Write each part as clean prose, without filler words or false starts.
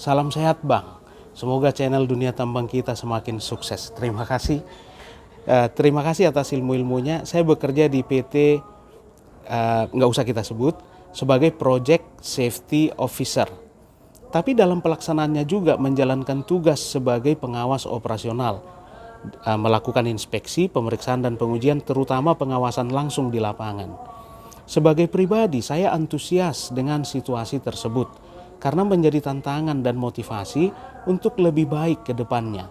Salam sehat Bang. Semoga channel Dunia Tambang kita semakin sukses. Terima kasih. Terima kasih atas ilmu-ilmunya. Saya bekerja di PT, nggak usah kita sebut, sebagai Project Safety Officer. Tapi dalam pelaksanaannya juga menjalankan tugas sebagai pengawas operasional, melakukan inspeksi, pemeriksaan dan pengujian, terutama pengawasan langsung di lapangan. Sebagai pribadi, saya antusias dengan situasi tersebut karena menjadi tantangan dan motivasi untuk lebih baik ke depannya.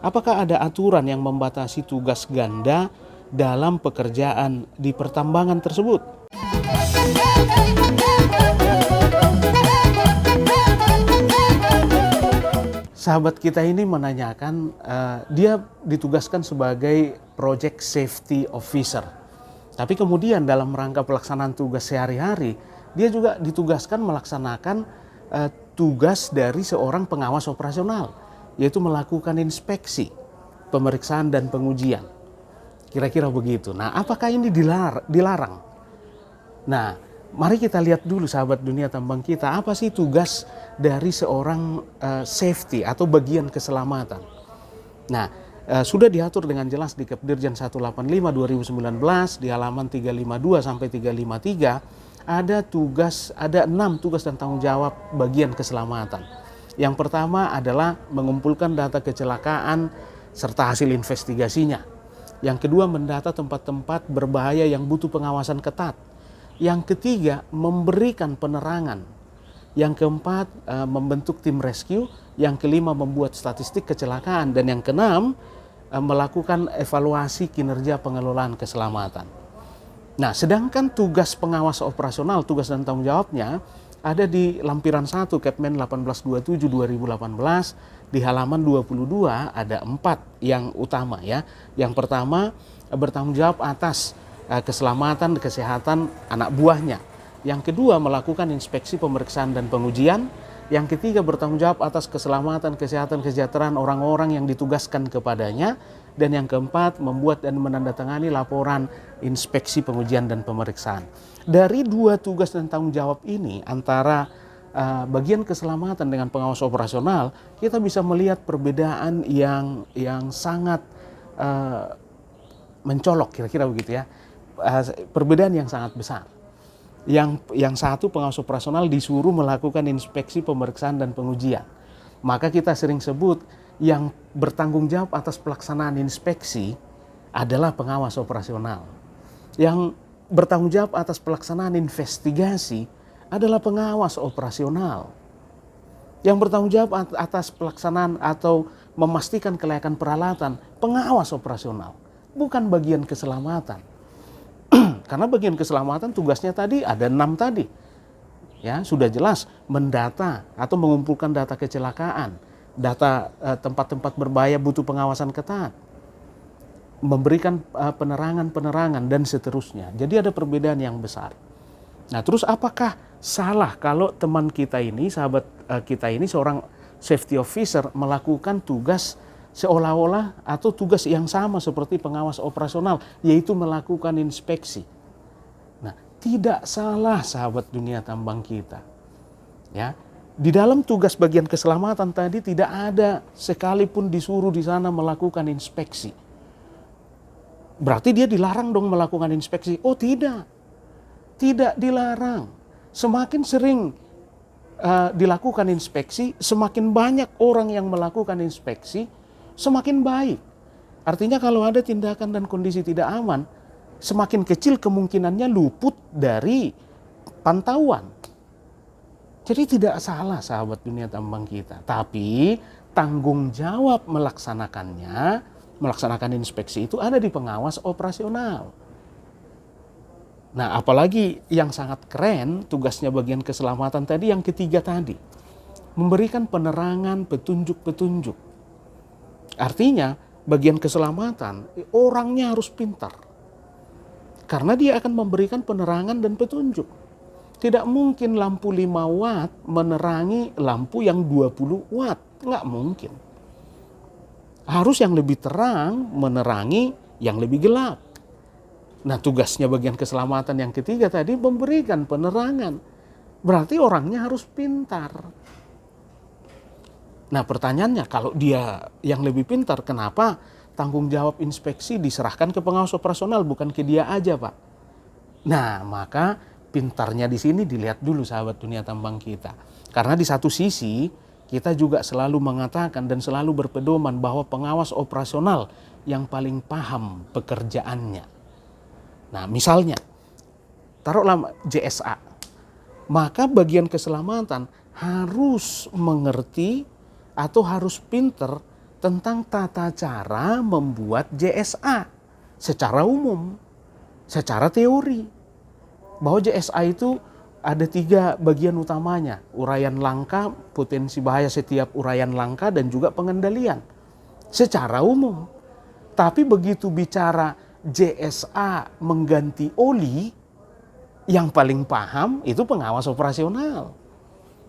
Apakah ada aturan yang membatasi tugas ganda dalam pekerjaan di pertambangan tersebut? Sahabat kita ini menanyakan, dia ditugaskan sebagai Project Safety Officer. Tapi kemudian dalam rangka pelaksanaan tugas sehari-hari, dia juga ditugaskan melaksanakan tugas dari seorang pengawas operasional, yaitu melakukan inspeksi, pemeriksaan dan pengujian. Kira-kira begitu. Nah, apakah ini dilarang? Nah, mari kita lihat dulu sahabat Dunia Tambang kita, apa sih tugas dari seorang safety atau bagian keselamatan. Nah, sudah diatur dengan jelas di Kepdirjen 185 2019 di halaman 352 sampai 353, ada 6 tugas dan tanggung jawab bagian keselamatan. Yang pertama adalah mengumpulkan data kecelakaan serta hasil investigasinya. Yang kedua, mendata tempat-tempat berbahaya yang butuh pengawasan ketat. Yang ketiga, memberikan penerangan. Yang keempat, membentuk tim rescue. Yang kelima, membuat statistik kecelakaan. Dan yang keenam, melakukan evaluasi kinerja pengelolaan keselamatan. Nah, sedangkan tugas pengawas operasional, tugas dan tanggung jawabnya ada di lampiran 1 Kepmen 1827 2018 di halaman 22, ada 4 yang utama ya. Yang pertama, bertanggung jawab atas keselamatan dan kesehatan anak buahnya. Yang kedua, melakukan inspeksi, pemeriksaan dan pengujian. Yang ketiga, bertanggung jawab atas keselamatan, kesehatan, kesejahteraan orang-orang yang ditugaskan kepadanya. Dan yang keempat, membuat dan menandatangani laporan inspeksi, pengujian dan pemeriksaan. Dari 2 tugas dan tanggung jawab ini, antara bagian keselamatan dengan pengawas operasional, kita bisa melihat perbedaan yang sangat mencolok, kira-kira begitu ya. Perbedaan yang sangat besar. Yang satu, pengawas operasional disuruh melakukan inspeksi, pemeriksaan dan pengujian. Maka kita sering sebut yang bertanggung jawab atas pelaksanaan inspeksi adalah pengawas operasional. Yang bertanggung jawab atas pelaksanaan investigasi adalah pengawas operasional. Yang bertanggung jawab atas pelaksanaan atau memastikan kelayakan peralatan, pengawas operasional, bukan bagian keselamatan. Karena bagian keselamatan tugasnya tadi ada 6 tadi. Ya, sudah jelas mendata atau mengumpulkan data kecelakaan, data tempat-tempat berbahaya butuh pengawasan ketat, memberikan penerangan dan seterusnya. Jadi ada perbedaan yang besar. Nah, terus apakah salah kalau teman kita ini, sahabat kita ini seorang safety officer melakukan tugas seolah-olah atau tugas yang sama seperti pengawas operasional, yaitu melakukan inspeksi? Nah, tidak salah sahabat Dunia Tambang kita. Ya, di dalam tugas bagian keselamatan tadi tidak ada sekalipun disuruh di sana melakukan inspeksi. Berarti dia dilarang dong melakukan inspeksi? Oh tidak, tidak dilarang. Semakin sering dilakukan inspeksi, semakin banyak orang yang melakukan inspeksi, semakin baik. Artinya kalau ada tindakan dan kondisi tidak aman, semakin kecil kemungkinannya luput dari pantauan. Jadi tidak salah sahabat Dunia Tambang kita. Tapi tanggung jawab melaksanakan inspeksi itu ada di pengawas operasional. Nah, apalagi yang sangat keren tugasnya bagian keselamatan tadi, yang ketiga tadi, memberikan penerangan, petunjuk-petunjuk. Artinya bagian keselamatan orangnya harus pintar. Karena dia akan memberikan penerangan dan petunjuk. Tidak mungkin lampu 5 watt menerangi lampu yang 20 watt. Nggak mungkin. Harus yang lebih terang menerangi yang lebih gelap. Nah, tugasnya bagian keselamatan yang ketiga tadi memberikan penerangan. Berarti orangnya harus pintar. Nah pertanyaannya, kalau dia yang lebih pintar, kenapa tanggung jawab inspeksi diserahkan ke pengawas operasional, bukan ke dia aja, Pak? Nah maka pintarnya di sini dilihat dulu sahabat dunia tambang kita. Karena di satu sisi kita juga selalu mengatakan dan selalu berpedoman bahwa pengawas operasional yang paling paham pekerjaannya. Nah misalnya, taruhlah JSA, maka bagian keselamatan harus mengerti atau harus pinter tentang tata cara membuat JSA secara umum, secara teori. Bahwa JSA itu ada 3 bagian utamanya, uraian langka, potensi bahaya setiap uraian langka, dan juga pengendalian secara umum. Tapi begitu bicara JSA mengganti oli, yang paling paham itu pengawas operasional.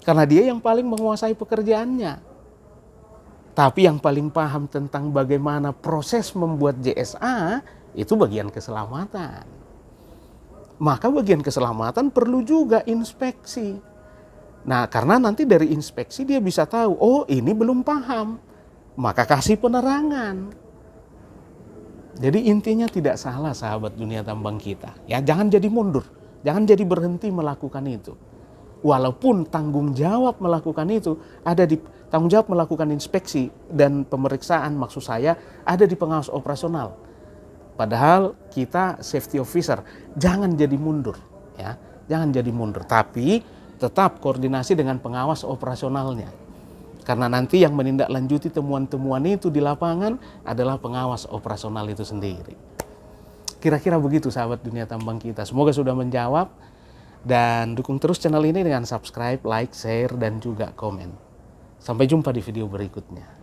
Karena dia yang paling menguasai pekerjaannya. Tapi yang paling paham tentang bagaimana proses membuat JSA itu bagian keselamatan. Maka bagian keselamatan perlu juga inspeksi. Nah, karena nanti dari inspeksi dia bisa tahu, oh ini belum paham, maka kasih penerangan. Jadi intinya tidak salah sahabat dunia tambang kita. Ya, jangan jadi mundur, jangan jadi berhenti melakukan itu. Walaupun tanggung jawab melakukan itu ada di tanggung jawab melakukan inspeksi dan pemeriksaan, maksud saya ada di pengawas operasional. Padahal kita safety officer, jangan jadi mundur, ya, jangan jadi mundur. Tapi tetap koordinasi dengan pengawas operasionalnya. Karena nanti yang menindaklanjuti temuan-temuan itu di lapangan adalah pengawas operasional itu sendiri. Kira-kira begitu sahabat dunia tambang kita. Semoga sudah menjawab. Dan dukung terus channel ini dengan subscribe, like, share, dan juga komen. Sampai jumpa di video berikutnya.